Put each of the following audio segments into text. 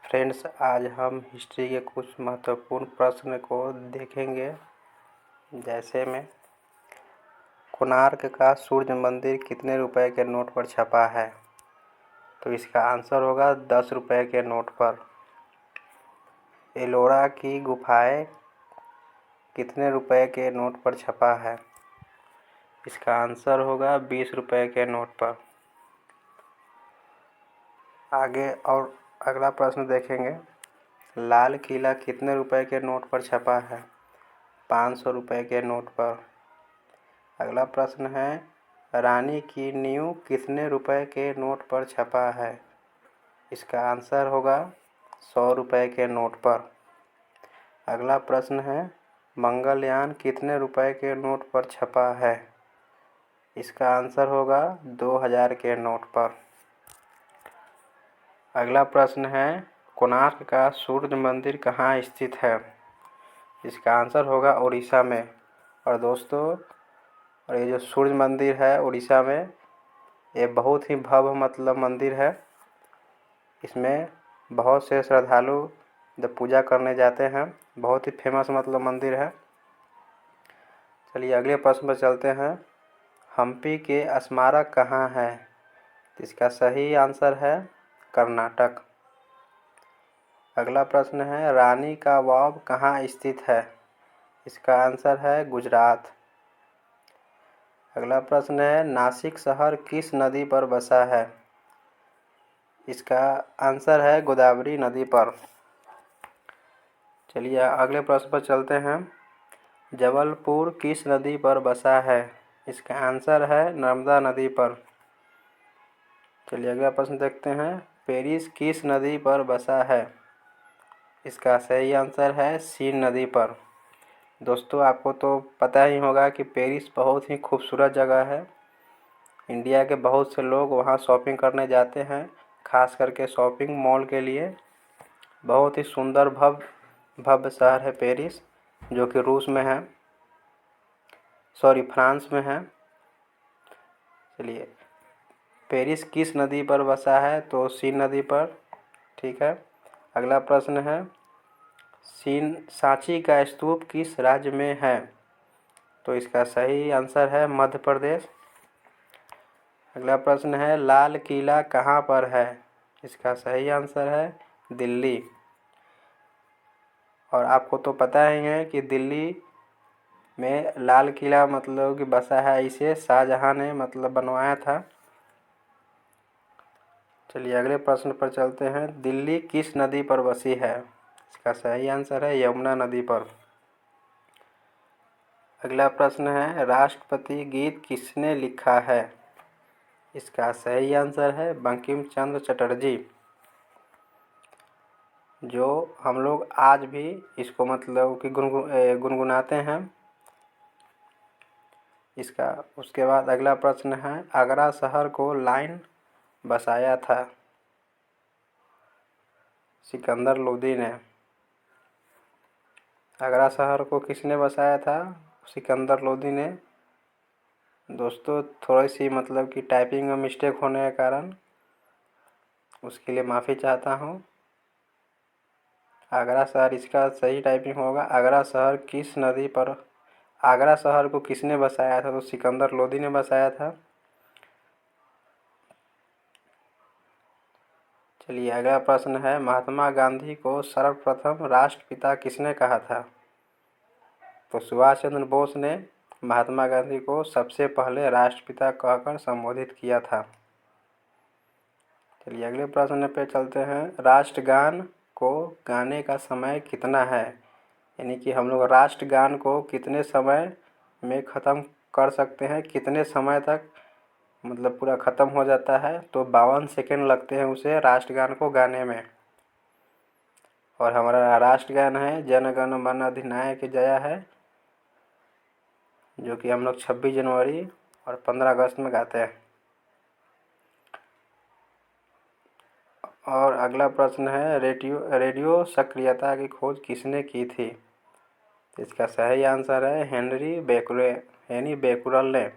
Friends, आज हम history के कुछ महत्वपूर्ण प्रश्न को देखेंगे। जैसे में कोणार्क का सूर्य मंदिर कितने रुपए के नोट पर छपा है? तो इसका आंसर होगा 10 रुपए के नोट पर। एलोरा की गुफाएं कितने रुपए के नोट पर छपा है? इसका आंसर होगा 20 रुपए के नोट पर। आगे और अगला प्रश्न देखेंगे। लाल किला कितने रुपए के नोट पर छपा है? 500 रुपए के नोट पर। अगला प्रश्न है, रानी की नींव कितने रुपए के नोट पर छपा है? इसका आंसर होगा 100 रुपए के नोट पर। अगला प्रश्न है, मंगलयान कितने रुपए के नोट पर छपा है? इसका आंसर होगा 2000 के नोट पर। अगला प्रश्न है, कोणार्क का सूर्य मंदिर कहाँ स्थित है? इसका आंसर होगा उड़ीसा में। और दोस्तों, ये जो सूर्य मंदिर है उड़ीसा में, ये बहुत ही भव्य मंदिर है। इसमें बहुत से श्रद्धालु जब पूजा करने जाते हैं, बहुत ही फेमस मंदिर है। चलिए अगले प्रश्न पर चलते हैं। हम्पी के स्मारक कहाँ है? इसका सही आंसर है कर्नाटक। अगला प्रश्न है, रानी का वाव कहाँ स्थित है? इसका आंसर है गुजरात। अगला प्रश्न है, नासिक शहर किस नदी पर बसा है? इसका आंसर है गोदावरी नदी पर। चलिए अगले प्रश्न पर चलते हैं। जबलपुर किस नदी पर बसा है? इसका आंसर है नर्मदा नदी पर। चलिए अगला प्रश्न देखते हैं। पेरिस किस नदी पर बसा है? इसका सही आंसर है सीन नदी पर। दोस्तों, आपको तो पता ही होगा कि पेरिस बहुत ही खूबसूरत जगह है। इंडिया के बहुत से लोग वहाँ शॉपिंग करने जाते हैं, खास करके शॉपिंग मॉल के लिए। बहुत ही सुंदर भव्य शहर है पेरिस, जो कि फ्रांस में है। चलिए, पेरिस किस नदी पर बसा है? तो सीन नदी पर। ठीक है। अगला प्रश्न है, सांची का स्तूप किस राज्य में है? तो इसका सही आंसर है मध्य प्रदेश। अगला प्रश्न है, लाल किला कहाँ पर है? इसका सही आंसर है दिल्ली। और आपको तो पता ही है कि दिल्ली में लाल किला कि बसा है। इसे शाहजहां ने बनवाया था। चलिए अगले प्रश्न पर चलते हैं। दिल्ली किस नदी पर बसी है? इसका सही आंसर है यमुना नदी पर। अगला प्रश्न है, राष्ट्रपति गीत किसने लिखा है? इसका सही आंसर है बंकिम चंद्र चटर्जी, जो हम लोग आज भी इसको कि गुनगुनाते हैं। उसके बाद अगला प्रश्न है, आगरा शहर को लाइन बसाया था? सिकंदर लोदी ने। आगरा शहर को किसने बसाया था? सिकंदर लोदी ने। दोस्तों, थोड़ी सी कि टाइपिंग में मिस्टेक होने के कारण उसके लिए माफ़ी चाहता हूँ। आगरा शहर, इसका सही टाइपिंग होगा आगरा शहर किस नदी पर। आगरा शहर को किसने बसाया था? तो सिकंदर लोदी ने बसाया था। चलिए अगला प्रश्न है, महात्मा गांधी को सर्वप्रथम राष्ट्रपिता किसने कहा था? तो सुभाष चंद्र बोस ने महात्मा गांधी को सबसे पहले राष्ट्रपिता कहकर संबोधित किया था। चलिए अगले प्रश्न पे चलते हैं। राष्ट्रगान को गाने का समय कितना है? यानी कि हम लोग राष्ट्रगान को कितने समय में ख़त्म कर सकते हैं, कितने समय तक पूरा ख़त्म हो जाता है? तो 52 सेकेंड लगते हैं उसे राष्ट्रगान को गाने में। और हमारा राष्ट्रगान है जन गण मन अधिनायक जय है, जो कि हम लोग 26 जनवरी और 15 अगस्त में गाते हैं। और अगला प्रश्न है, रेडियो सक्रियता की खोज किसने की थी? इसका सही आंसर है हेनरी बेकुरल ने,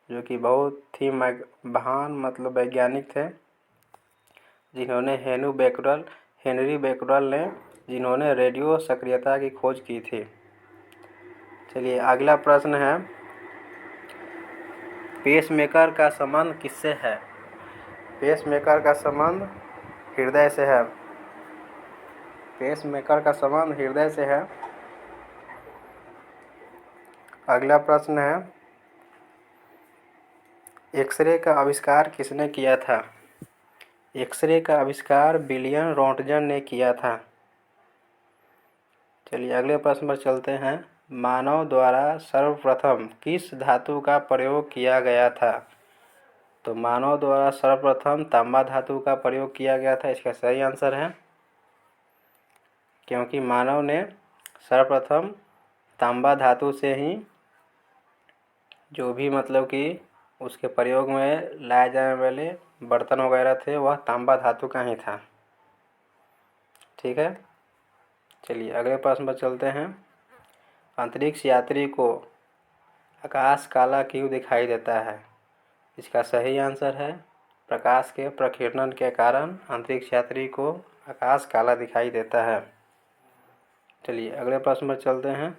जो कि बहुत ही महान वैज्ञानिक थे। जिन्होंने हेनरी बैक्यूरेल ने जिन्होंने रेडियो सक्रियता की खोज की थी। चलिए अगला प्रश्न है, पेसमेकर का संबंध किससे है? पेसमेकर का संबंध हृदय से है। पेसमेकर का संबंध हृदय से है। अगला प्रश्न है, एक्सरे का आविष्कार किसने किया था? एक्सरे का आविष्कार विलियम रोंटगन ने किया था। चलिए अगले प्रश्न पर चलते हैं, मानव द्वारा सर्वप्रथम किस धातु का प्रयोग किया गया था? तो मानव द्वारा सर्वप्रथम तांबा धातु का प्रयोग किया गया था, इसका सही आंसर है, क्योंकि मानव ने सर्वप्रथम तांबा धातु से ही जो भी मतलब कि उसके प्रयोग में लाए जाने वाले बर्तन वगैरह थे वह तांबा धातु का ही था। ठीक है, चलिए अगले प्रश्न पर चलते हैं, अंतरिक्ष यात्री को आकाश काला क्यों दिखाई देता है? इसका सही आंसर है, प्रकाश के प्रकीर्णन के कारण अंतरिक्ष यात्री को आकाश काला दिखाई देता है। चलिए अगले प्रश्न पर चलते हैं,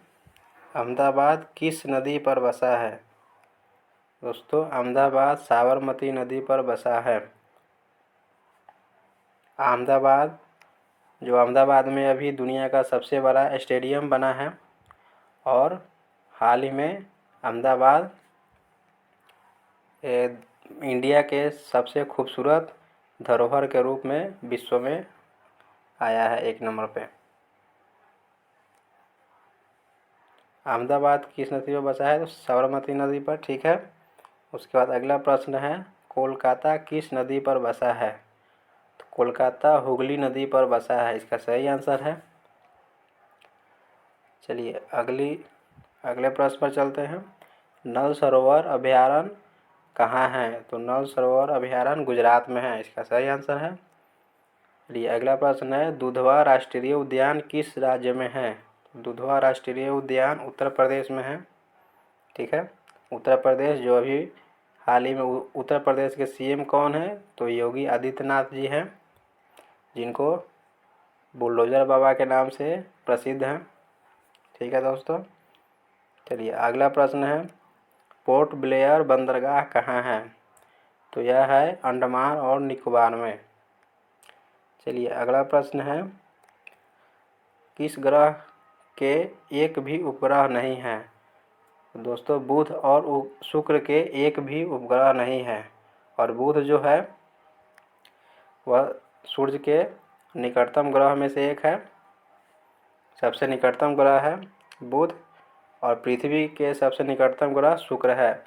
अहमदाबाद किस नदी पर बसा है? दोस्तों अहमदाबाद साबरमती नदी पर बसा है। अहमदाबाद में अभी दुनिया का सबसे बड़ा स्टेडियम बना है और हाल ही में अहमदाबाद इंडिया के सबसे खूबसूरत धरोहर के रूप में विश्व में आया है 1 नंबर पे। अहमदाबाद किस नदी पर बसा है? तो साबरमती नदी पर। ठीक है, उसके बाद अगला प्रश्न है, कोलकाता किस नदी पर बसा है? तो कोलकाता हुगली नदी पर बसा है, इसका सही आंसर है। चलिए अगले प्रश्न पर चलते हैं, नल सरोवर अभयारण्य कहाँ है? तो नल सरोवर अभयारण्य गुजरात में है, इसका सही आंसर है। चलिए अगला प्रश्न है, दुधवा राष्ट्रीय उद्यान किस राज्य में है? दुधवा राष्ट्रीय उद्यान उत्तर प्रदेश में है। ठीक है, उत्तर प्रदेश, जो अभी हाल ही में उत्तर प्रदेश के सीएम कौन है? तो योगी आदित्यनाथ जी हैं, जिनको बुलडोजर बाबा के नाम से प्रसिद्ध हैं। ठीक है दोस्तों, चलिए अगला प्रश्न है, पोर्ट ब्लेयर बंदरगाह कहाँ है? तो यह है अंडमान और निकोबार में। चलिए अगला प्रश्न है, किस ग्रह के एक भी उपग्रह नहीं है? तो दोस्तों बुध और शुक्र के एक भी उपग्रह नहीं है, और बुध जो है वह सूर्य के निकटतम ग्रह में से एक है, सबसे निकटतम ग्रह है बुध, और पृथ्वी के सबसे निकटतम ग्रह शुक्र है।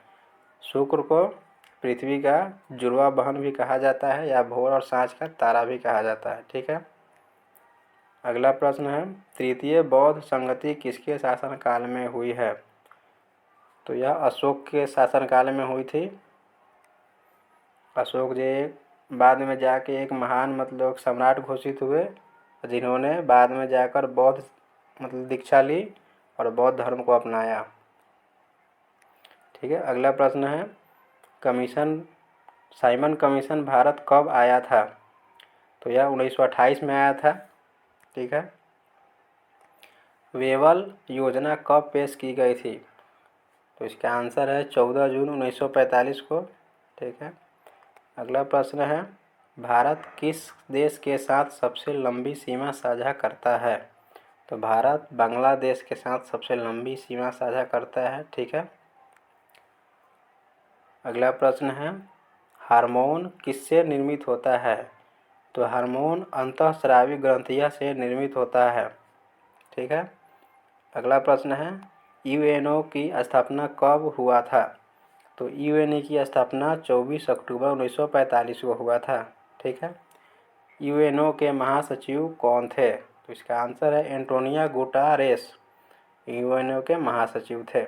शुक्र को पृथ्वी का जुड़वा बहन भी कहा जाता है, या भोर और सांझ का तारा भी कहा जाता है। ठीक है, अगला प्रश्न है, तृतीय बौद्ध संगति किसके शासनकाल में हुई है? तो यह अशोक के शासनकाल में हुई थी। अशोक जी बाद में जाके एक महान मतलब सम्राट घोषित हुए, जिन्होंने बाद में जाकर बौद्ध मतलब दीक्षा ली और बौद्ध धर्म को अपनाया। ठीक है, अगला प्रश्न है, साइमन कमीशन भारत कब आया था? तो यह 1928 में आया था। ठीक है, वेवल योजना कब पेश की गई थी? तो इसका आंसर है 14 जून 1945 को। ठीक है, अगला प्रश्न है, भारत किस देश के साथ सबसे लंबी सीमा साझा करता है? तो भारत बांग्लादेश के साथ सबसे लंबी सीमा साझा करता है। ठीक है, अगला प्रश्न है, हार्मोन किससे निर्मित होता है? तो हार्मोन अंतःस्रावी ग्रंथियां से निर्मित होता है। ठीक है, अगला प्रश्न है, यूएनओ की स्थापना कब हुआ था? तो यूएनओ की स्थापना 24 अक्टूबर 1945 को हुआ था। ठीक है, यूएनओ के महासचिव कौन थे? तो इसका आंसर है एंटोनियो गुटेरेस, यूएनओ के महासचिव थे।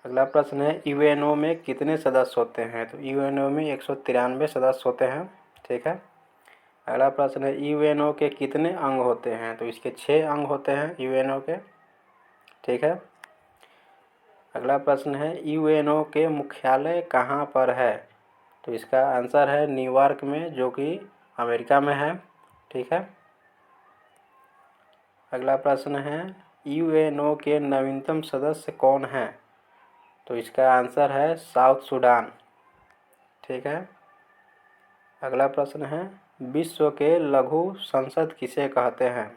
अगला प्रश्न है, यूएनओ में कितने सदस्य होते हैं? तो यूएनओ में 193 सदस्य होते हैं। ठीक है, अगला प्रश्न है, यूएनओ के कितने अंग होते हैं? तो इसके 6 अंग होते हैं यूएनओ के। ठीक है, अगला प्रश्न है, यूएनओ के मुख्यालय कहाँ पर है? तो इसका आंसर है न्यूयॉर्क में, जो कि अमेरिका में है। ठीक है। अगला प्रश्न है यूएनओ के नवीनतम सदस्य कौन हैं? तो इसका आंसर है साउथ सूडान। ठीक है। अगला प्रश्न है विश्व के लघु संसद किसे कहते हैं?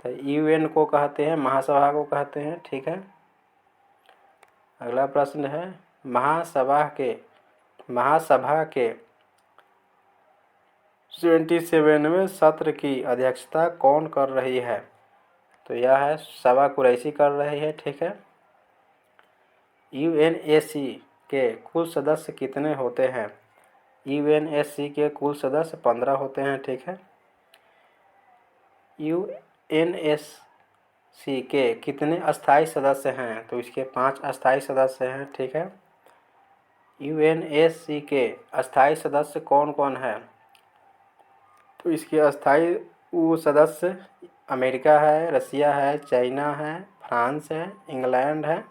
तो यूएन को कहते हैं, महासभा को कहते हैं। ठीक है। अगला प्रश्न है महासभा के 77वें सत्र की अध्यक्षता कौन कर रही है? तो यह है सबा कुरैशी कर रही है। ठीक है। यूएनएससी के कुल सदस्य कितने होते हैं? यूएनएससी के कुल सदस्य 15 होते हैं। ठीक है। यूएनएससी के कितने अस्थायी सदस्य हैं? तो इसके 5 अस्थायी सदस्य हैं। ठीक है। यूएनएससी के अस्थायी सदस्य कौन कौन है? तो इसके अस्थायी वो सदस्य अमेरिका है, रसिया है, चाइना है, फ्रांस है, इंग्लैंड है।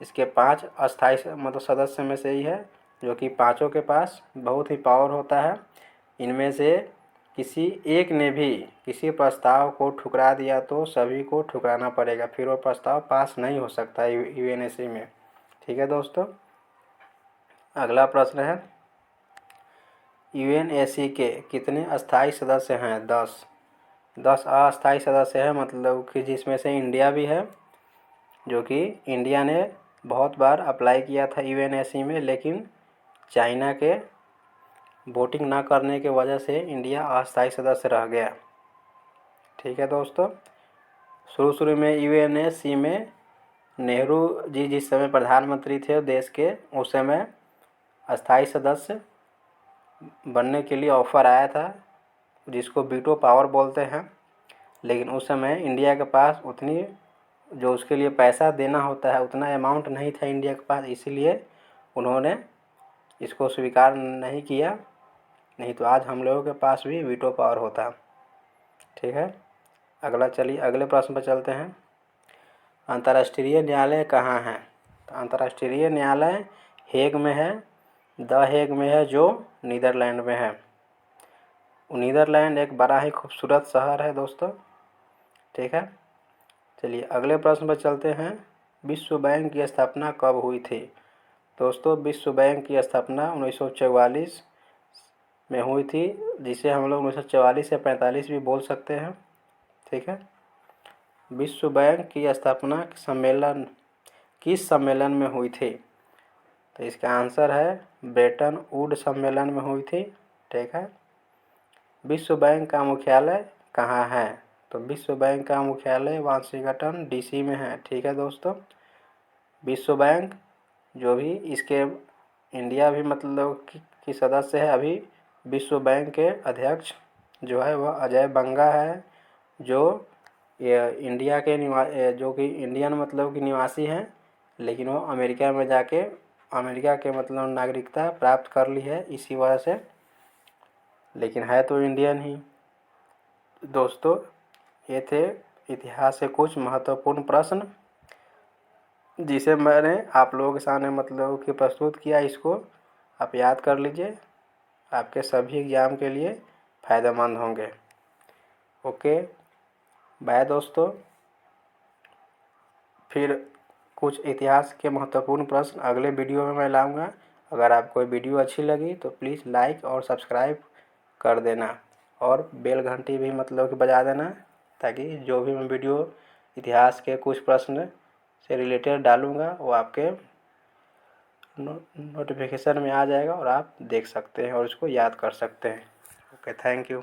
इसके 5 अस्थायी मतलब सदस्य में से ही है, जो कि पाँचों के पास बहुत ही पावर होता है। इनमें से किसी एक ने भी किसी प्रस्ताव को ठुकरा दिया तो सभी को ठुकराना पड़ेगा, फिर वो प्रस्ताव पास नहीं हो सकता यूएनएससी में। ठीक है दोस्तों। अगला प्रश्न है यूएनएससी के कितने अस्थायी सदस्य हैं? 10 अस्थायी सदस्य हैं, मतलब कि जिसमें से इंडिया भी है, जो कि इंडिया ने बहुत बार अप्लाई किया था यूएनएससी में, लेकिन चाइना के वोटिंग ना करने के वजह से इंडिया अस्थायी सदस्य रह गया। ठीक है दोस्तों। शुरू में यूएनएससी में नेहरू जी जिस समय प्रधानमंत्री थे देश के, उस समय अस्थायी सदस्य बनने के लिए ऑफ़र आया था, जिसको वीटो पावर बोलते हैं। लेकिन उस समय इंडिया के पास उतनी जो उसके लिए पैसा देना होता है उतना अमाउंट नहीं था इंडिया के पास, इसीलिए उन्होंने इसको स्वीकार नहीं किया। नहीं तो आज हम लोगों के पास भी वीटो पावर होता। ठीक है। चलिए अगले प्रश्न पर चलते हैं। अंतर्राष्ट्रीय न्यायालय कहाँ है? तो अंतर्राष्ट्रीय न्यायालय हेग में है, द हेग में है, जो नीदरलैंड में है। नीदरलैंड एक बड़ा ही खूबसूरत शहर है दोस्तों। ठीक है। चलिए अगले प्रश्न पर चलते हैं। विश्व बैंक की स्थापना कब हुई थी? दोस्तों विश्व बैंक की स्थापना 1944 में हुई थी, जिसे हम लोग 1944 या 45 भी बोल सकते हैं। ठीक है। विश्व बैंक की स्थापना किस सम्मेलन में हुई थी? तो इसका आंसर है ब्रेटन वुड्स सम्मेलन में हुई थी। ठीक है। विश्व बैंक का मुख्यालय कहाँ है? तो विश्व बैंक का मुख्यालय वाशिंगटन डीसी में है। ठीक है दोस्तों। विश्व बैंक जो भी इसके इंडिया भी मतलब कि सदस्य है। अभी विश्व बैंक के अध्यक्ष जो है वह अजय बंगा है, जो ये इंडिया के जो कि इंडियन मतलब कि निवासी हैं, लेकिन वो अमेरिका में जाके अमेरिका के मतलब नागरिकता प्राप्त कर ली है इसी वजह से, लेकिन है तो इंडियन ही। दोस्तों ये थे इतिहास के कुछ महत्वपूर्ण प्रश्न, जिसे मैंने आप लोगों के सामने मतलब कि प्रस्तुत किया। इसको आप याद कर लीजिए, आपके सभी एग्ज़ाम के लिए फ़ायदेमंद होंगे। ओके बाय दोस्तों। फिर कुछ इतिहास के महत्वपूर्ण प्रश्न अगले वीडियो में मैं लाऊंगा। अगर आपको वीडियो अच्छी लगी तो प्लीज़ लाइक और सब्सक्राइब कर देना, और बेल घंटी भी मतलब कि बजा देना, ताकि जो भी मैं वीडियो इतिहास के कुछ प्रश्न से रिलेटेड डालूँगा वो आपके नोटिफिकेशन में आ जाएगा और आप देख सकते हैं और उसको याद कर सकते हैं। Okay thank you.